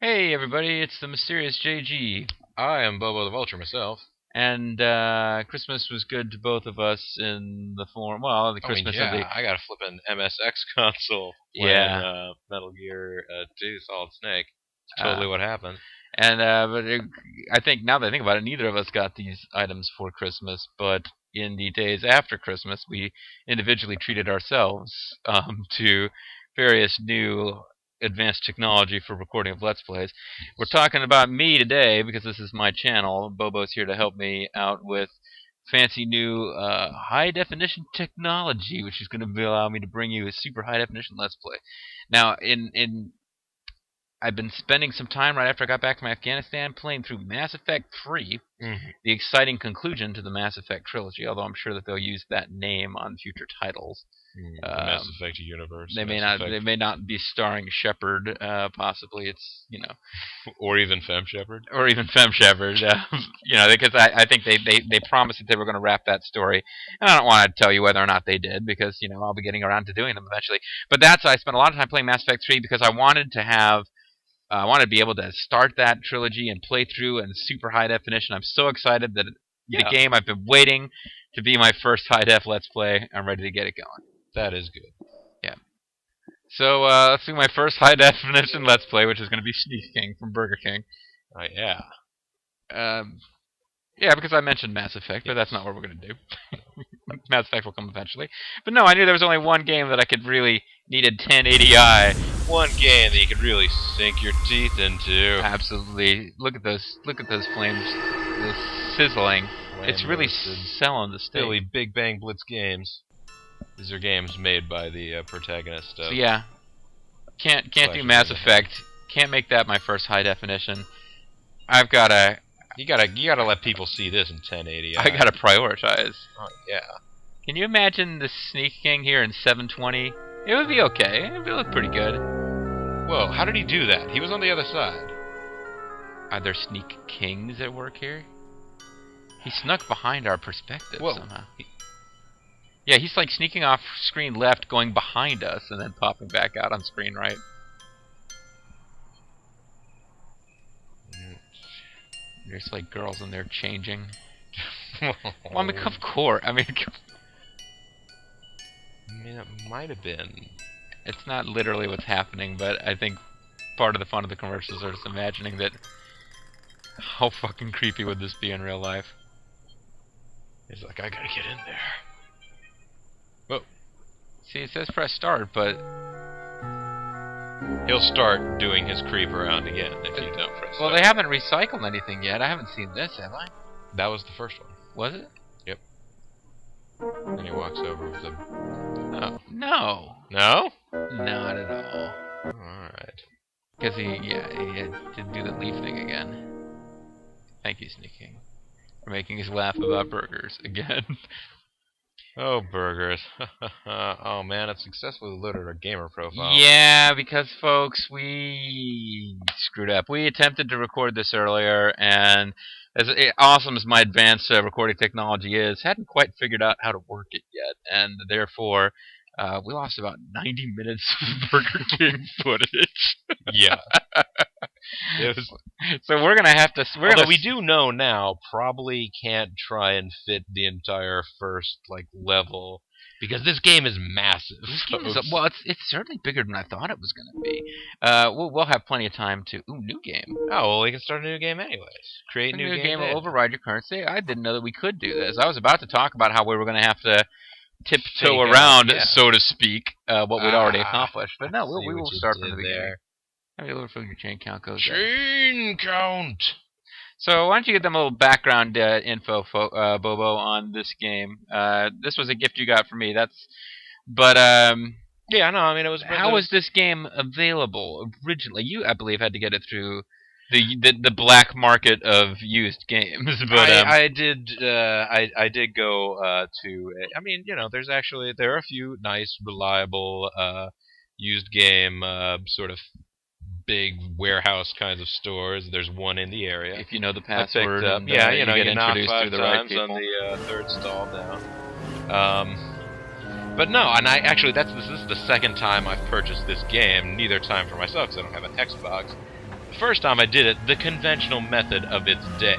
Hey everybody, it's the mysterious JG. I am Bobo the Vulture myself. And Christmas was good to both of us in the form, well, the Christmas of the... I got a flippin' MSX console playing Yeah. Metal Gear 2 Solid Snake. It's totally what happened. And I think, now that I think about it, neither of us got these items for Christmas, but in the days after Christmas, we individually treated ourselves to various new advanced technology for recording of Let's Plays. We're talking about me today because this is my channel. Bobo's here to help me out with fancy new high definition technology, which is going to allow me to bring you a super high definition Let's Play. Now, I've been spending some time right after I got back from Afghanistan playing through Mass Effect 3, the exciting conclusion to the Mass Effect trilogy, although I'm sure that they'll use that name on future titles. The Mass Effect universe. They may not be starring Shepard, possibly. It's, or even Fem Shepard. Or even Fem Shepard, because I think they promised that they were going to wrap that story. And I don't want to tell you whether or not they did, because, I'll be getting around to doing them eventually. But I spent a lot of time playing Mass Effect 3 because I wanted to be able to start that trilogy and play through in super high definition. I'm so excited that the game I've been waiting to be my first high def Let's Play. I'm ready to get it going. That is good. Yeah. So let's do my first high definition Let's Play, which is going to be Sneak King from Burger King. Oh, yeah. Yeah, because I mentioned Mass Effect, but that's not what we're going to do. Mass Effect will come eventually. But no, I knew there was only one game that I could really needed 1080i. One game that you could really sink your teeth into. Absolutely. Look at those flames, the sizzling. It's really selling the steak. Really Big Bang Blitz games. These are games made by the protagonist of... So yeah. Can't do Mass Effect. Can't make that my first high definition. I've got to... You gotta let people see this in 1080. I gotta prioritize. Oh, yeah. Can you imagine the Sneak King here in 720? It would be okay. It would look pretty good. Whoa, how did he do that? He was on the other side. Are there Sneak Kings at work here? He snuck behind our perspective somehow. Yeah, he's like sneaking off screen left, going behind us, and then popping back out on screen right. There's like girls in there changing. Well, I mean, of course. I mean, it might have been. It's not literally what's happening, but I think part of the fun of the commercials are just imagining that. How fucking creepy would this be in real life? He's like, I gotta get in there. Whoa. See, it says press start, but he'll start doing his creep around again if you don't press start. Well, they haven't recycled anything yet. I haven't seen this, have I? That was the first one. Was it? Yep. And he walks over with a... Oh. No. No? Not at all. Alright. Because he had to do the leaf thing again. Thank you, Sneak King, for making us laugh about burgers again. Oh, burgers. Oh, man, it's successfully loaded our gamer profile. Yeah, because, folks, we screwed up. We attempted to record this earlier, and as awesome as my advanced recording technology is, hadn't quite figured out how to work it yet, and therefore... we lost about 90 minutes of Burger King footage. Yeah. So we're going to have to... Although we do know now, probably can't try and fit the entire first level, because this game is massive. This game is, well, it's certainly bigger than I thought it was going to be. We'll have plenty of time to... Ooh, new game. Oh, well, we can start a new game anyways. Create a new game will override your current state. I didn't know that we could do this. I was about to talk about how we were going to have to tiptoe around, so to speak, what we'd already accomplished. But no, we will start from the beginning. How many little your chain count goes there? Chain count! So why don't you give them a little background info, Bobo, on this game? This was a gift you got from me. Yeah, no, I mean, it was... How was this game available originally? You, I believe, had to get it through the black market of used games. But I did go to... I mean, there are a few nice, reliable used game sort of big warehouse kinds of stores. There's one in the area. If you know the password, you knock 5 times on the third stall down. But no, and this is the second time I've purchased this game. Neither time for myself because I don't have an Xbox. first time I did it the conventional method of its day.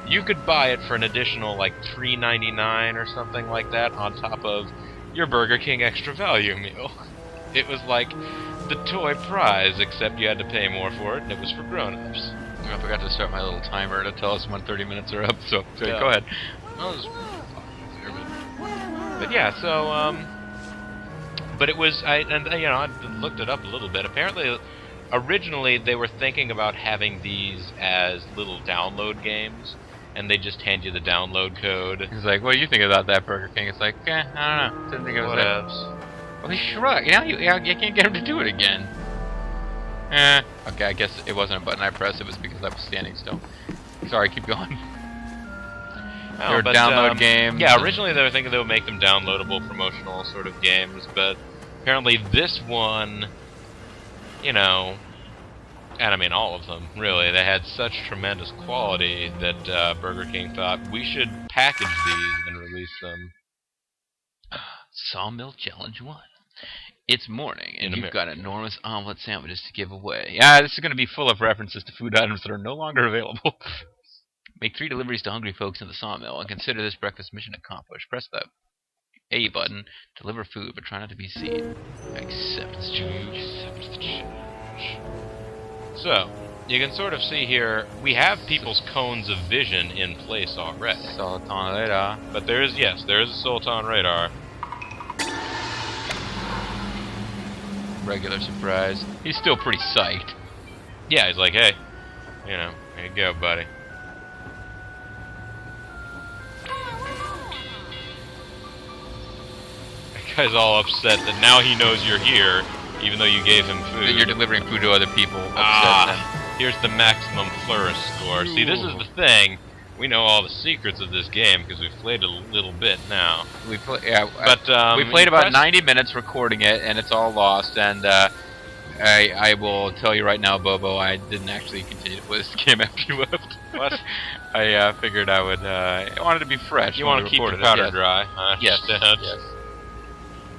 You could buy it for an additional like $3.99 or something like that on top of your Burger King extra value meal. It was like the toy prize, except you had to pay more for it, and it was for grown-ups. I forgot to start my little timer to tell us when 30 minutes are up, so Yeah. go ahead. But yeah, so but it was I looked it up a little bit. Apparently, originally they were thinking about having these as little download games, and they just hand you the download code. He's like, what do you think about that, Burger King? It's like, I don't know. Didn't think it was that. Well, he shrugged. You can't get him to do it again. Okay, I guess it wasn't a button I pressed. It was because I was standing still. Sorry, keep going. Oh, They were download games. Yeah, originally they were thinking they would make them downloadable promotional sort of games, but apparently this one, and I mean all of them, really, they had such tremendous quality that Burger King thought we should package these and release them. Sawmill Challenge 1. It's morning, and In you've America. got enormous omelet sandwiches to give away. Yeah, this is going to be full of references to food items that are no longer available. Make 3 deliveries to hungry folks in the sawmill, and consider this breakfast mission accomplished. Press the A button, deliver food, but try not to be seen. Accept this challenge. So, you can sort of see here, we have people's cones of vision in place already. Sultan radar. But there is a Sultan radar. Regular surprise. He's still pretty psyched. Yeah, he's like, hey, here you go, buddy. That guy's all upset that now he knows you're here, even though you gave him food. That you're delivering food to other people. Upset them. Here's the maximum flourish score. See, this is the thing. We know all the secrets of this game because we've played a little bit now. We played about 90 minutes recording it, and it's all lost. And I will tell you right now, Bobo, I didn't actually continue to play this game after you left. What? I figured I would. I wanted to be fresh. You want to keep your powder dry? Yes. Yes.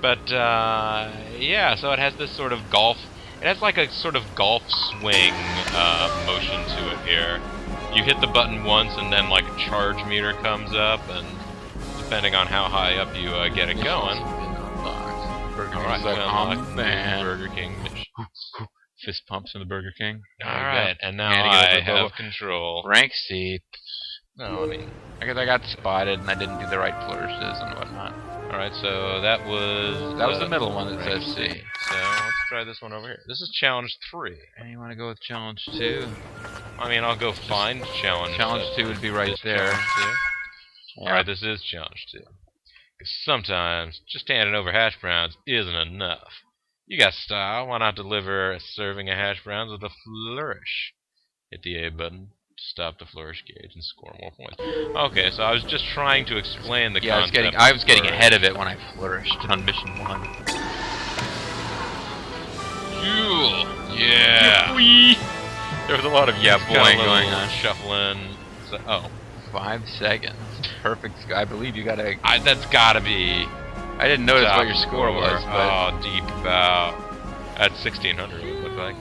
But yeah, so it has this sort of golf. It has like a sort of golf swing motion to it here. You hit the button once, and then like a charge meter comes up, and depending on how high up you get it going. Alright, like, oh man. Burger King mission. Fist pumps from the Burger King. Alright, and now Handing it over I to have Bobo. control. Rank C. No, I mean... I guess I got spotted, and I didn't do the right flourishes and whatnot. Alright, so that was... That was the middle one that rank says C. So, let's try this one over here. This is challenge 3. And you want to go with challenge 2? I mean, I'll go find challenge. Challenge 2 would be right this there. challenge 2. Yeah. Alright, this is challenge 2. Because sometimes, just handing over hash browns isn't enough. You got style, why not deliver a serving of hash browns with a flourish? Hit the A button, stop the flourish gauge, and score more points. Okay, so I was just trying to explain the Yeah, concept. I was getting of ahead of it when I flourished on mission 1. Yeah! There was a lot of yeah Got a boing little going on. Shuffling. So, oh. 5 seconds. Perfect. I believe you got a... That's gotta be... I didn't notice top what your score was, but... Oh, deep bow. That's 1,600, it would look like.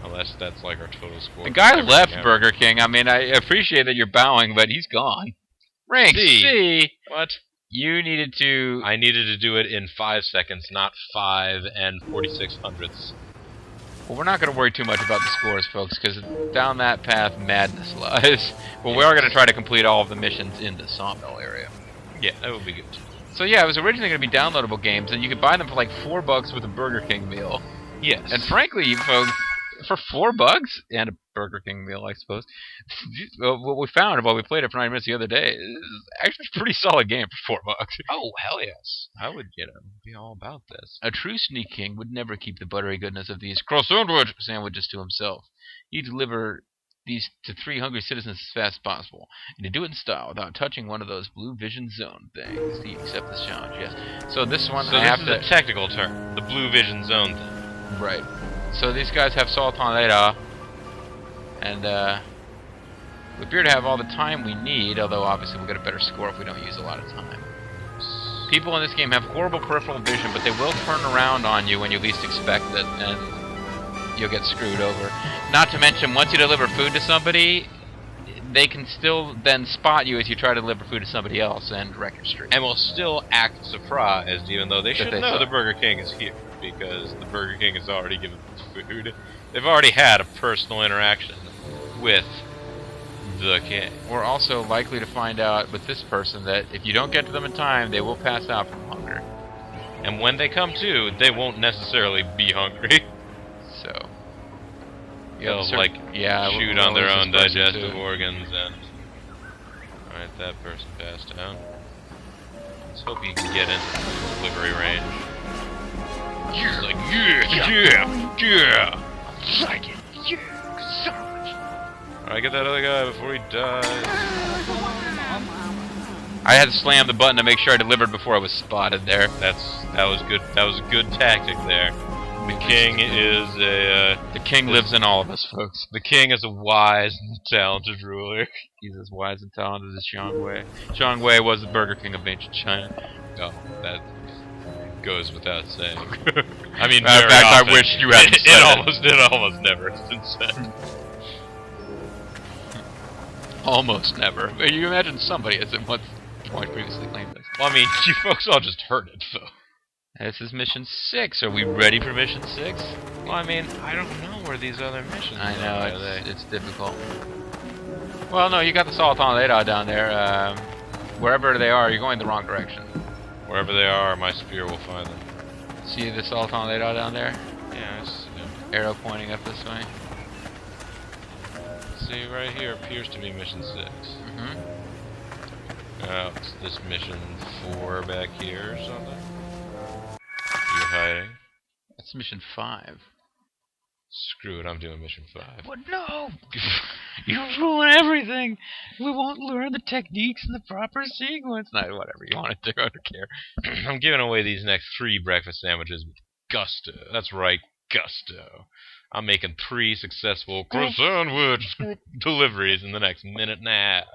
Unless that's like our total score. The guy Everything left ever. Burger King. I mean, I appreciate that you're bowing, but he's gone. Rank C. What? You needed to... I needed to do it in 5 seconds, not 5 and 4600ths. Well, we're not going to worry too much about the scores, folks, because down that path, madness lies. But we are going to try to complete all of the missions in the Sawmill area. Yeah, that would be good. So yeah, it was originally going to be downloadable games, and you could buy them for like $4 with a Burger King meal. Yes. And frankly, folks, for $4 and a Burger King meal, I suppose, what we found while we played it for 9 minutes the other day is actually a pretty solid game for $4. Oh, hell yes. I would, be all about this. A true Sneak King would never keep the buttery goodness of these croissant sandwiches to himself. He'd deliver these to 3 hungry citizens as fast as possible, and to do it in style without touching one of those blue vision zone things. Do you accept this challenge? Yes. So this one, So I this have is to... a technical term, the blue vision zone thing. Right. So these guys have Sultan radar, and we appear to have all the time we need, although obviously we'll get a better score if we don't use a lot of time. People in this game have horrible peripheral vision, but they will turn around on you when you least expect it, and you'll get screwed over. Not to mention, once you deliver food to somebody, they can still then spot you as you try to deliver food to somebody else and wreck your streak. And will still act surprised, even though they should know saw. the Burger King is here, because the Burger King has already given them food. They've already had a personal interaction with the king. We're also likely to find out with this person that if you don't get to them in time, they will pass out from hunger. And when they come to, they won't necessarily be hungry. So they'll shoot on their own digestive organs and... Alright, that person passed out. Let's hope you can get into the delivery range. He's like, yeah! I like it, yeah, so much. Alright, get that other guy before he dies. I had to slam the button to make sure I delivered before I was spotted there. That was good. That was a good tactic there. The king is a... the king lives in all of us, folks. The king is a wise and talented ruler. He's as wise and talented as Xiang Wei. Xiang Wei was the Burger King of ancient China. Oh, that goes without saying. I mean, in fact, often, I wish you hadn't said it. It almost never has been said. Almost never. But you imagine somebody has at one point previously claimed this. Well, I mean, you folks all just heard it, so... This is mission 6. Are we ready for mission 6? Well, I mean, I don't know where these other missions I know, are. it's difficult. Well, no, you got the Sultan Leda down there. Wherever they are, you're going the wrong direction. Wherever they are, my spear will find them. See the Sultan Leda down there? Yeah, I see them. Arrow pointing up this way. See, right here appears to be mission 6. Mm-hmm. Oh, it's this mission 4 back here or something? You're hiding? That's mission 5. Screw it, I'm doing mission 5. What? No! You ruin everything! We won't learn the techniques in the proper sequence. No, whatever you want to do, I don't care. I'm giving away these next 3 breakfast sandwiches with gusto. That's right, gusto. I'm making 3 successful sandwich deliveries in the next minute and a half.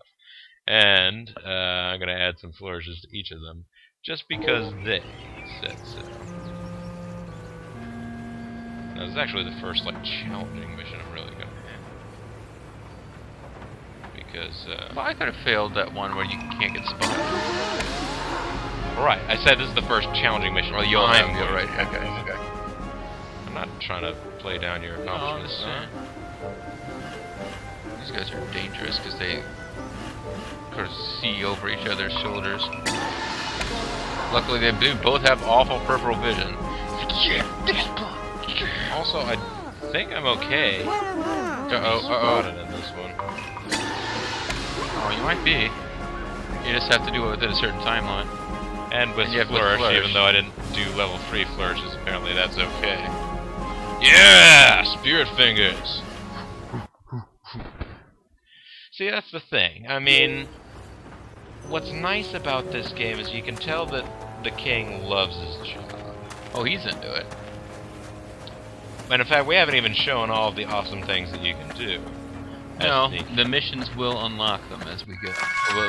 And I'm going to add some flourishes to each of them, just because they said so. Now, this is actually the first, challenging mission I'm really going to have. Because, well, I could have failed that one where you can't get spotted. Right, I said this is the first challenging mission. Well, you'll have to, right? Okay. I'm not trying to play down your accomplishments. These guys are dangerous because they sort of see over each other's shoulders. Luckily, they do both have awful peripheral vision. Also, I think I'm okay. Spotted in this one. Oh, you might be. You just have to do it within a certain timeline. And with flourish, even though I didn't do level 3 flourishes, apparently that's okay. Yeah! Spirit fingers! See, that's the thing. I mean, what's nice about this game is you can tell that the king loves his job. Oh, he's into it. And in fact, we haven't even shown all of the awesome things that you can do. No, the missions will unlock them as we go.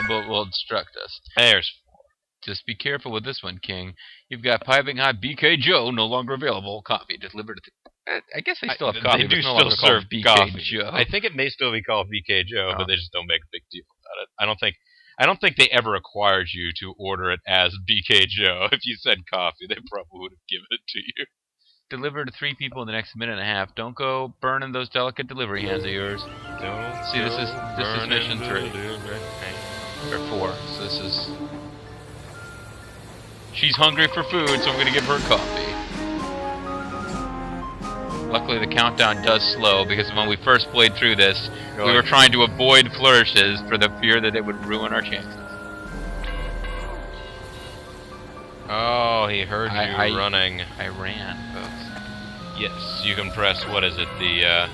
Will instruct us. There's 4. Just be careful with this one, King. You've got Piping Hot BK Joe, no longer available. Coffee delivered to I guess they still have coffee. They do no still serve BK coffee. Joe. I think it may still be called BK Joe, but they just don't make a big deal about it. I don't think they ever required you to order it as BK Joe. If you said coffee, they probably would have given it to you. Deliver to 3 people in the next minute and a half. Don't go burning those delicate delivery hands of yours. Don't see. This is mission 3 or 4. So this is. She's hungry for food, so I'm going to give her coffee. Luckily, the countdown does slow, because when we first played through this, we were trying to avoid flourishes for the fear that it would ruin our chances. Oh, he heard you running. I ran, folks. Yes, you can press, what is it, the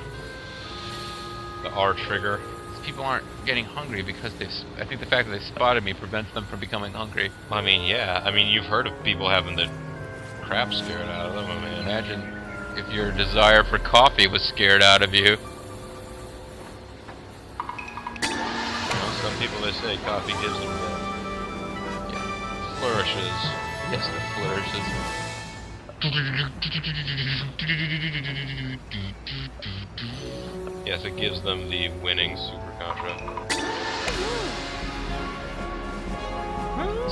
R trigger. People aren't getting hungry because I think the fact that they spotted me prevents them from becoming hungry. I mean, yeah. I mean, you've heard of people having the crap scared out of them. I mean, imagine if your desire for coffee was scared out of you. Some people, they say coffee gives them the flourishes. Yes, the flourishes. Yes, it gives them the winning Super Contra.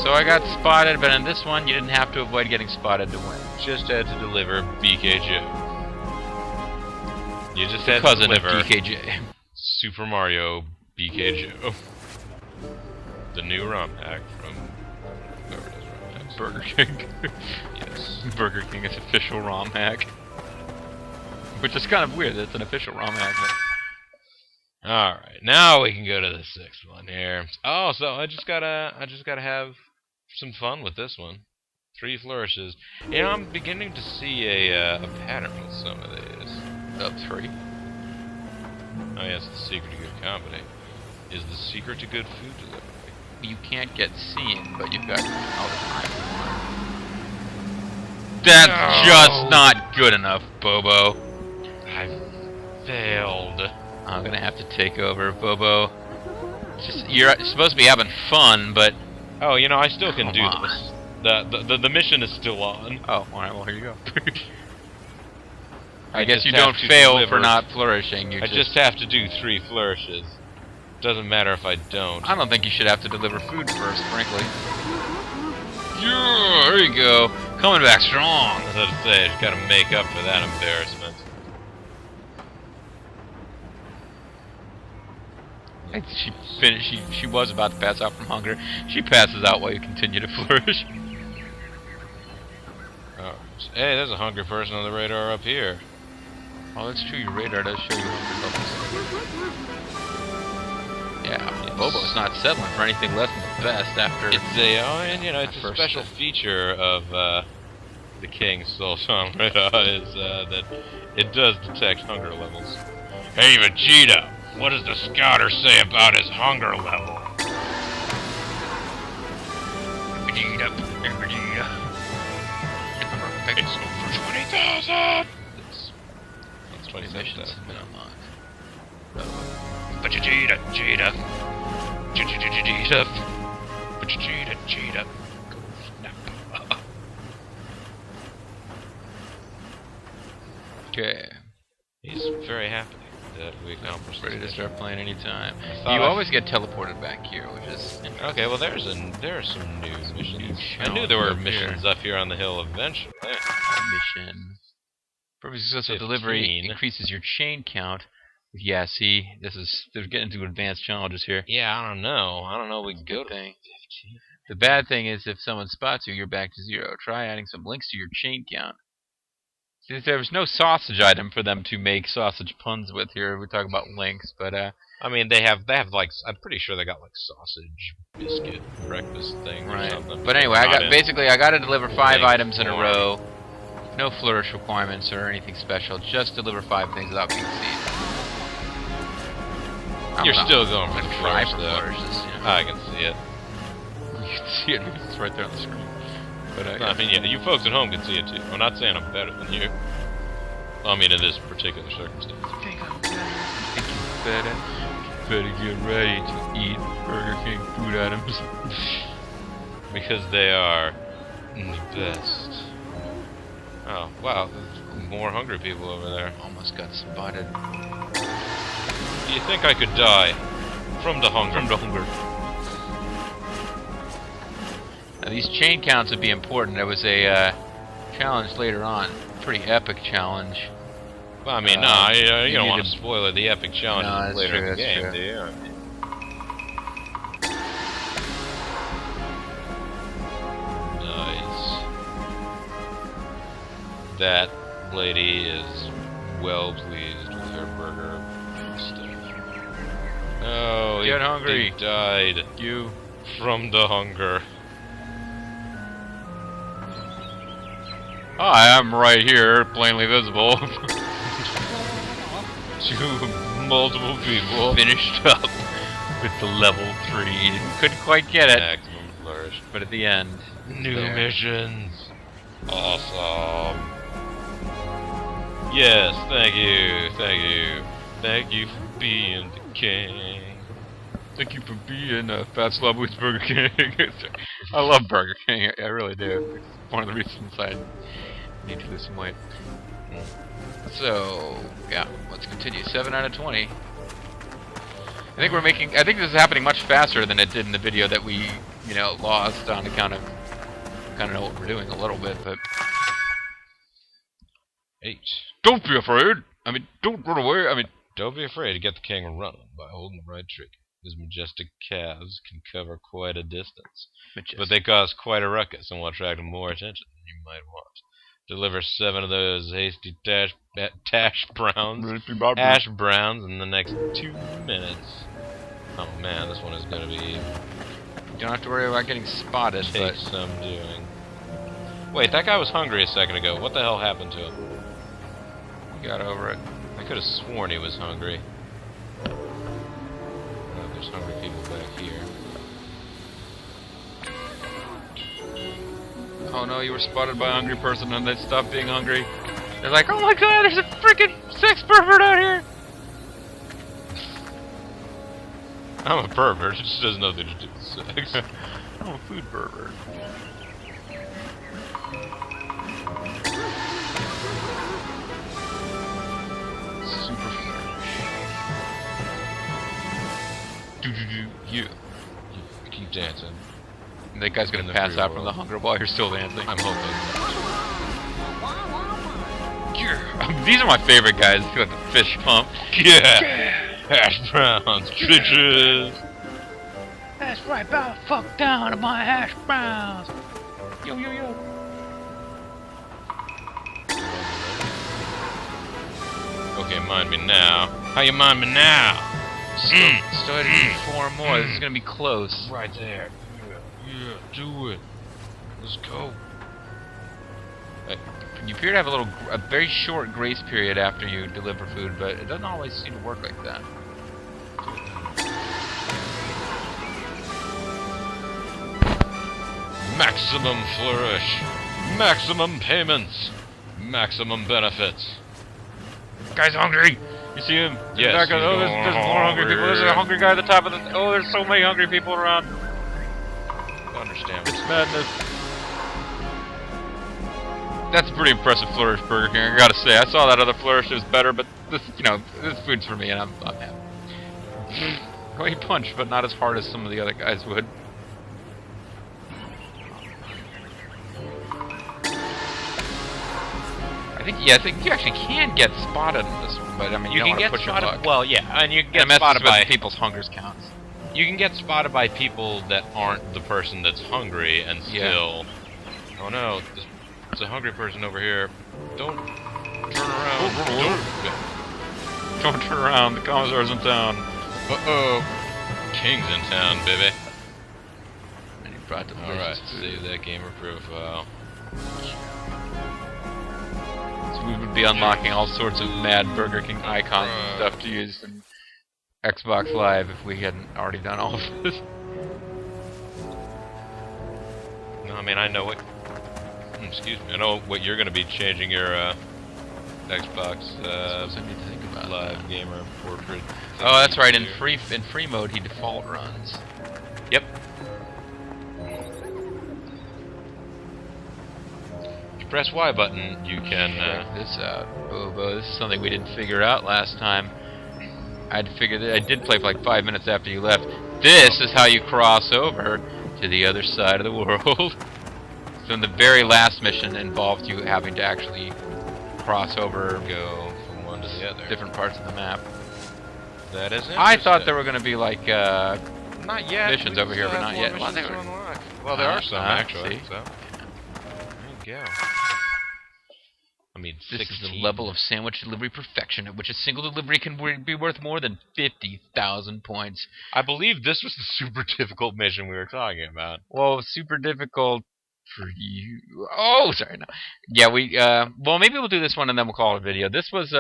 So I got spotted, but in this one, you didn't have to avoid getting spotted to win. Just had to deliver BKJ. You just had to Cousin of deliver DKJ. Super Mario BKJ. The new ROM hack from whoever does ROM hacks. Burger King. Yes. Burger King is official ROM hack. Which is kind of weird that it's an official ROM hack. Alright, now we can go to the sixth one here. Oh, so I just gotta have some fun with this one. 3 flourishes. You know, I'm beginning to see a pattern with some of these. Up 3. Oh yes, the secret to good comedy is the secret to good food delivery. You can't get seen, but you've got all the time. That's just not good enough, Bobo. I failed. I'm gonna have to take over, Bobo. You're supposed to be having fun, but Oh, you know, I still can Come do on. this. The mission is still on. oh, all right. Well, here you go. I I guess just you have don't to fail deliver. for not flourishing. I just have to do 3 flourishes. Doesn't matter if I don't. I don't think you should have to deliver food first, frankly. Yeah, there you go. Coming back strong. As I say, I just gotta make up for that embarrassment. She finished. She was about to pass out from hunger. She passes out while you continue to flourish. Oh, hey, there's a hungry person on the radar up here. Oh, that's true. Your radar does show you hunger levels. Yeah, Bobo's not settling for anything less than the best after. It's a, and you know, it's a First special step. feature of the King's Soul Song radar is that it does detect hunger levels. Hey, Vegeta, what does the scouter say about his hunger level? Vegeta, Vegeta. It's over 20,000. That's 27,000. Missions have been unlocked. Vegeta, Vegeta, Vegeta, Vegeta, Vegeta. Snap. Okay. He's very happy that we accomplished Ready to this start playing anytime. thought You I- always get teleported back here, which is interesting. Okay, well there are some new missions. I knew challenge there were up here. missions up here on the hill eventually. Mission. Perfect successful 15. delivery increases your chain count. Yeah, see, they're getting into advanced challenges here. Yeah, I don't know. I don't know. We can go to Thing. The bad thing is if someone spots you, you're back to 0. Try adding some links to your chain count. See, there was no sausage item for them to make sausage puns with here. We talk about links, but I mean, they have like I'm pretty sure they got like sausage biscuit breakfast thing or right. something. But anyway, I Not got to deliver 5 link items in a form. row. No flourish requirements or anything special. Just deliver 5 things without being seen. You're still going for the try flourish, for though. flourishes. Yeah. I can see it. You can see it. It's right there on the screen. But I mean, yeah, you folks at home can see it too. I'm not saying I'm better than you. I mean, in this particular circumstance. think you better get ready to eat Burger King food items. Because they are the best. Oh, wow. There's more hungry people over there. Almost got spotted. Do you think I could die from the hunger? From the hunger. Now these chain counts would be important. There was a challenge later on. Pretty epic challenge. Well, I mean, you don't want to spoil the epic challenge No, that's later true, in the that's game, true. do you? I mean, nice. That lady is well pleased with her burger and stuff. Oh, Get hungry. He died You. from the hunger. I am right here, plainly visible. To multiple people. Finished up with the level 3. Couldn't quite get it, Maximum flourish. but at the end. New there. missions. Awesome. Yes, thank you, thank you. Thank you for being the king. Thank you for being a Fat Slob with Burger King. I love Burger King, I really do. It's one of the reasons I Need to lose some weight. So, yeah, let's continue. 7 out of 20. I think this is happening much faster than it did in the video that we, lost on account of kind of know what we're doing a little bit, but... 8. Don't be afraid! Don't run away! Don't be afraid to get the king running by holding the right trigger. His majestic calves can cover quite a distance. But they cause quite a ruckus and will attract more attention than you might want. Deliver 7 of those hasty hash browns in the next 2 minutes. Oh man, this one is going to be... You don't have to worry about getting spotted, Take some doing. Wait, that guy was hungry a second ago. What the hell happened to him? He got over it. I could have sworn he was hungry. Oh, there's hungry people back here. Oh no, you were spotted by a hungry person and they stopped being hungry. They're like, oh my god, there's a freaking sex pervert out here! I'm a pervert, it just has nothing to do with sex. I'm a food pervert. Super flourish. You keep dancing. And that guy's gonna pass out from the hunger while you're still dancing. I'm hoping. Yeah. These are my favorite guys. Got the fish pump. Yeah! Hash browns, bitches! That's right, bow fuck down to my hash browns. Yo, yo, yo. Okay, mind me now. How you mind me now? Still had to do 4 more. This is gonna be close. Right there. Yeah, do it. Let's go. You appear to have a very short grace period after you deliver food, but it doesn't always seem to work like that. Maximum flourish. Maximum payments. Maximum benefits. Guy's hungry. You see him? Yes. Oh, there's more hungry people. There's a hungry guy at the top of the... Oh, there's so many hungry people around. I understand. It's madness. That's a pretty impressive flourish, Burger King. I gotta say, I saw that other flourish. It was better, but this food's for me, and I'm happy. Well, he punched, but not as hard as some of the other guys would. I think you actually can get spotted in this one, but you don't can want to get push your spotted. luck. Well, yeah, and you can get It messes spotted with by people's hunger counts. You can get spotted by people that aren't the person that's hungry, and still. Yeah. Oh no, it's a hungry person over here. Don't turn around. Don't turn around. The commissar's in town. Uh-oh. King's in town, baby. And he brought the Alright, save that gamer profile. So we would be unlocking all sorts of mad Burger King icons and stuff to use in Xbox Live if we hadn't already done all of this. No, I mean, I know what... Excuse me. I know what you're going to be changing your Xbox I need to think about Live that. gamer portrait. Oh, that's right. In free mode, he default runs. Yep. If you press Y button, you can check this out, Bobo. This is something we didn't figure out last time. I did play for like 5 minutes after you left. This is how you cross over to the other side of the world. So in the very last mission involved you having to actually cross over, go from one to the other. Different parts of the map. That is interesting. I thought there were going to be like not yet. missions over here, but not yet. Well, there are some actually. See? So there you go. I mean, this 16. is the level of sandwich delivery perfection at which a single delivery can be worth more than 50,000 points. I believe this was the super difficult mission we were talking about. Well, super difficult for you. Oh, sorry, no. Yeah, well, maybe we'll do this one and then we'll call it a video. This was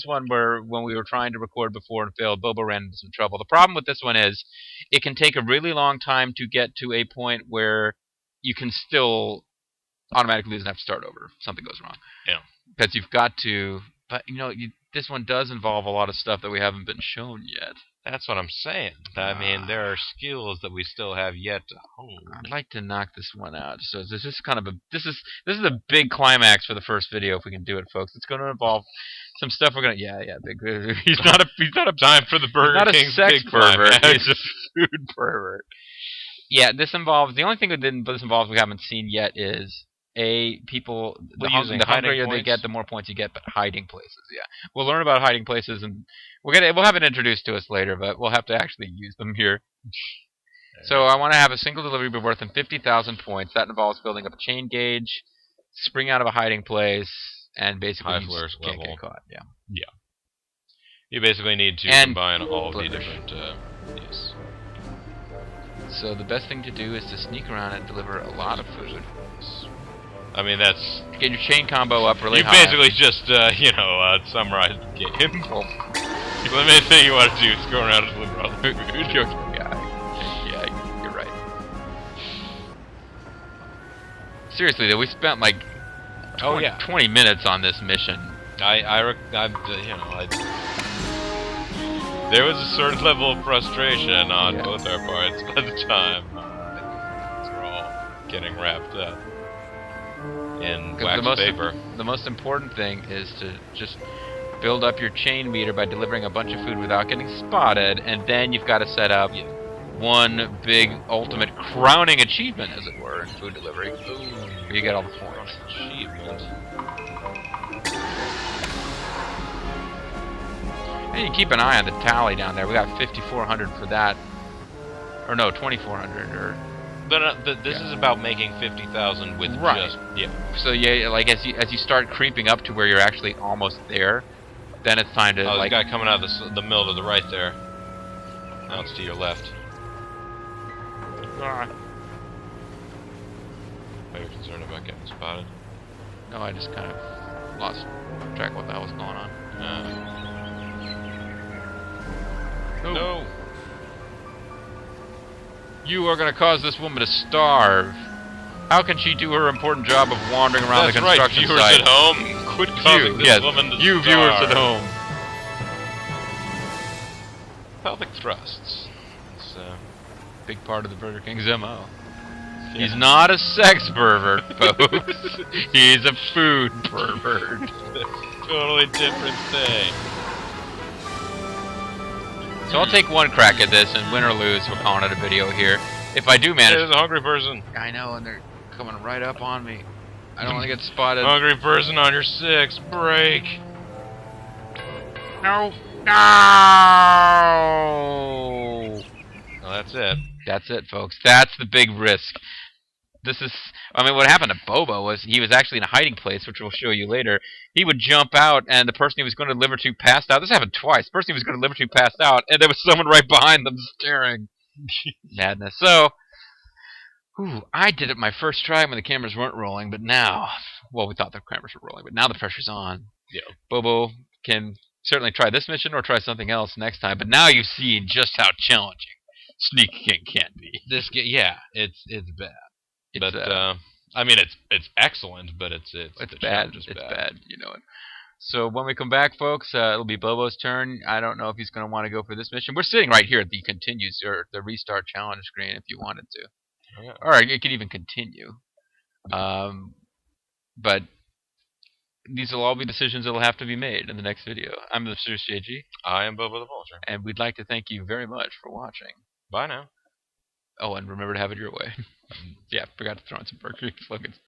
one where when we were trying to record before and failed, Bobo ran into some trouble. The problem with this one is it can take a really long time to get to a point where you can still automatically lose and have to start over if something goes wrong. Yeah. Because you've got to, but this one does involve a lot of stuff that we haven't been shown yet. That's what I'm saying. I mean, there are skills that we still have yet to hone. I'd like to knock this one out. So this is kind of this is a big climax for the first video if we can do it, folks. It's going to involve some stuff we're gonna big. He's not a Time for the Burger not a King's sex big pervert. climax. He's a food pervert. Yeah, this involves the only thing this involves we haven't seen yet is people the hungrier they get, the more points you get, but hiding places. Yeah, we'll learn about hiding places, and we'll have it introduced to us later, but we'll have to actually use them here. So I want to have a single delivery be worth 50,000 points. That involves building up a chain gauge, spring out of a hiding place, and basically high flourish can't level. get caught. Yeah. Yeah. You basically need to combine all of the different. Yes. So the best thing to do is to sneak around and deliver a lot of food. I mean, that's... Get your chain combo up really high. You basically just, summarized the game. The main thing you want to do is go around and deliver all the food. Yeah, you're right. Seriously, though, we spent like 20 minutes on this mission. There was a certain level of frustration on both our parts by the time we're all getting wrapped up in wax paper. The most important thing is to just build up your chain meter by delivering a bunch of food without getting spotted, and then you've got to set up one big ultimate crowning achievement, as it were, in food delivery. Where you get all the points. Achievement. And you keep an eye on the tally down there. We got 5,400 for that. Or no, 2,400 or... But this is about making 50,000 with just... Yeah. So yeah, like as you start creeping up to where you're actually almost there, then it's time to there's a guy coming out of the mill to the right there. Now it's to your left. Are you concerned about getting spotted? No, I just kind of lost track of what the hell was going on. No. You are going to cause this woman to starve. How can she do her important job of wandering around the construction viewers site? At home, quit causing this woman to you starve. viewers at home. Pelvic thrusts. It's a big part of the Burger King's MO. Yeah. He's not a sex pervert, folks. He's a food pervert. Totally different thing. So I'll take one crack at this, and win or lose, we're calling it a video here. If I do manage... There's a hungry person. I know, and they're coming right up on me. I don't want to get spotted. Hungry person on your 6. Break. No. No! Well, that's it. That's it, folks. That's the big risk. What happened to Bobo was he was actually in a hiding place, which we'll show you later. He would jump out, and the person he was going to deliver to passed out. This happened twice. The person he was going to deliver to passed out, and there was someone right behind them staring. Madness. So, I did it my first try when the cameras weren't rolling, but now, we thought the cameras were rolling, but now the pressure's on. Yeah. Bobo can certainly try this mission or try something else next time, but now you've seen just how challenging Sneak King can be. It's bad. It's excellent, but it's bad. It's bad, you know it. So when we come back, folks, it'll be Bobo's turn. I don't know if he's going to want to go for this mission. We're sitting right here at the continues or the restart challenge screen if you wanted to. Oh, yeah. Or it could even continue. But these will all be decisions that will have to be made in the next video. I'm the Serious JG. I am Bobo the Vulture. And we'd like to thank you very much for watching. Bye now. Oh, and remember to have it your way. Yeah, forgot to throw in some Burger King slogans.